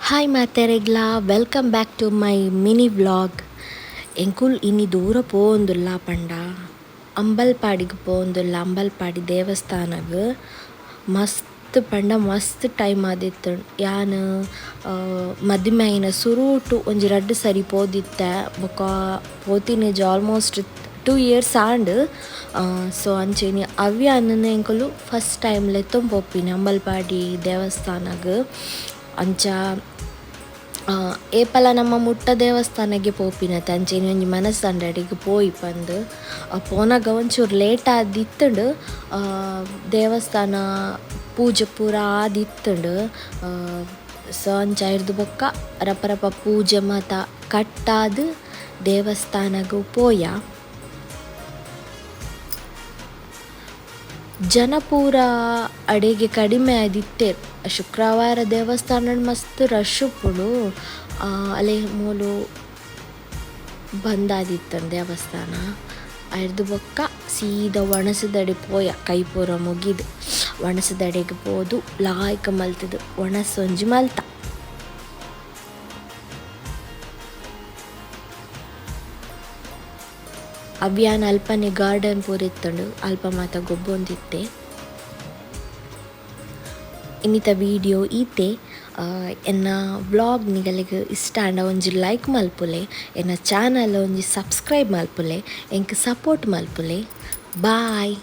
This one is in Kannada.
ಹಾಯ್ ಮಾತೆರೆಗ್ಲಾ welcome back to my mini vlog. ಎಂಕುಲ್ ಇನಿ ದೂರ ಪೋವೊಂದುಲ್ಲ ಪಂಡ ಅಂಬಲ್ಪಾಡಿಗೆ ಪೋವೊಂದುಲ್ಲ. ಅಂಬಲ್ಪಾಡಿ ದೇವಸ್ಥಾನಗ್ ಮಸ್ತ್ ಪಂಡ ಮಸ್ತ್ ಟೈಮ್ ಆದಿತ್ತು. ಯಾನ್ ಮದಿಮೆ ಆಯಿನ ಸುರುಟು ಒಂಜಿ ರಡ್ಡ್ ಸರಿ ಪೋದಿತ್ತೆ ಬೊಕ ಪೋತಿನೇಜ್ ಆಲ್ಮೋಸ್ಟ್ 2 years ಆಂಡ್. ಸೊ ಅಂಚೆನೆ ಅವ್ಯ ಅನ್ನನ ಎಂಕುಲು ಫಸ್ಟ್ ಟೈಮ್ ಲೆತ್ತೊಂದು ಪೋಪಿನಿ ಅಂಬಲ್ಪಾಡಿ ದೇವಸ್ಥಾನಗ್. ಅಂಚ ಏಪಲ ನಮ್ಮ ಮುಟ್ಟ ದೇವಸ್ಥಾನಗೆ ಪೋಪಿನತೆ ಅಂಚೆನೆ ಒಂಜಿ ಮನಸ್ಸಂಡಡಿಗೆ ಪೋಯಿ ಪಂದ್ ಪೋನಾಗ ಒಂಚೂರು ಲೇಟ್ ಆದಿತ್ತುಂಡು. ದೇವಸ್ಥಾನ ಪೂಜೆ ಪೂರ ಆದಿತ್ತುಂಡು. ಸೊ ಅಂಚ ಇರ್ದು ಬೊಕ್ಕ ರಪ್ಪ ರಪ್ಪ ಪೂಜೆ ಮಾತ ಕಟ್ಟಾದ್ ದೇವಸ್ಥಾನಗ್ ಪೋಯ. ಜನ ಪೂರ ಅಡೆಗೆ ಕಡಿಮೆ ಆದಿತ್ತೇರ್. ಶುಕ್ರವಾರ ದೇವಸ್ಥಾನ ಮಸ್ತ್ ರಶ್ ಉಪ್ಪುಂಡು. ಅಲೆ ಮೂಲು ಬಂದಾದಿತ್ತು ದೇವಸ್ಥಾನ. ಅರ್ದು ಬೊಕ್ಕ ಸೀದಾ ವಣಸದಡಿ ಪೋಯ ಕೈ ಪೂರ ಮುಗಿದು ವಣಸದಡಿಗೆ ಪೋದು ಲಾಯ್ಕ ಮಲ್ತದು ಒಣಸೊಂಜಿ ಮಲ್ತ. ಅವ್ಯಾನ ಅಲ್ಪನೆ ಗಾರ್ಡನ್ ಪೂರ ಇತ್ತುಂಡು ಅಲ್ಪ ಮಾತ ಗೊಬ್ಬೊಂದಿತ್ತೆ. ಇನ್ನಿತ ವಿಡಿಯೋ ಈತೆ ಎನ್ನ ವ್ಲಾಗ್ ನಿಗಲಿಗೆ ಇಷ್ಟ ಆಂಡ ಒಂಜಿ ಲೈಕ್ ಮಲ್ಪುಲೆ, ಎನ್ನ ಚಾನಲ್ ಒಂಜಿ ಸಬ್ಸ್ಕ್ರೈಬ್ ಮಲ್ಪುಲೆ, ಎಂಕ್ ಸಪೋರ್ಟ್ ಮಲ್ಪುಲೆ. ಬಾಯ್.